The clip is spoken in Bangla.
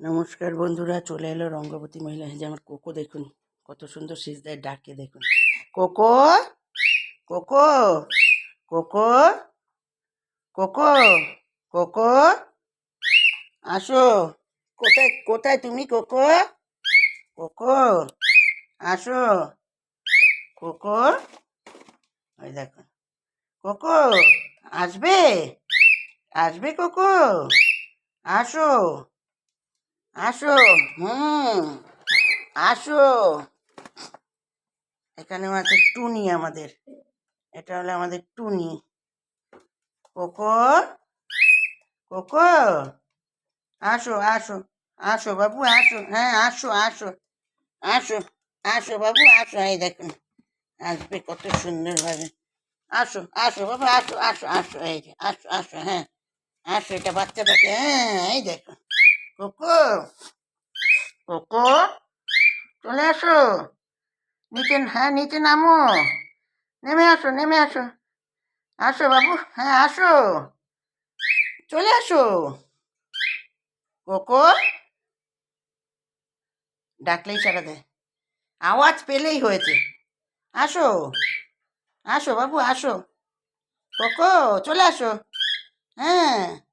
নমস্কার বন্ধুরা, চলে এলো রঙ্গবতী মহিলা। এই যে আমার কোকো দেখুন, কত সুন্দর সিজদায় ডাকে দেখুন। Cocoa, cocoa, cocoa, cocoa, cocoa, আসো। কোথায় কোথায় তুমি কোকো? কোকো, আসো। কোকো, ওই দেখো। কোকো, আসবে? আসবে কোকো? আসো, আসো। আসো। এখানেও আছে টুনি আমাদের। এটা হলো আমাদের টুনি। কোকো, কোকো, আসো, আসো, আসো বাবু, আসো। হ্যাঁ, আসো, আসো, আসো, আসো বাবু, আসো। এই দেখুন, আসবে কত সুন্দরভাবে। আসো, আসো বাবু, আসো, আসো, আসো। এই যে আসো, আসো। হ্যাঁ, আসো। এটা বাচ্চা পাখি। হ্যাঁ, এই দেখো। কোকো, কোকো, চলে আসো। নিচে, হ্যাঁ, নিচে নামো। নেমে আসো, নেমে আসো। আসো বাবু, হ্যাঁ, আসো। চলে আসো। কোকো, ডাকলেই সাড়া দেয়, আওয়াজ পেলেই হয়েছে। আসো, আসো বাবু, আসো। কোকো, চলে আসো। হ্যাঁ।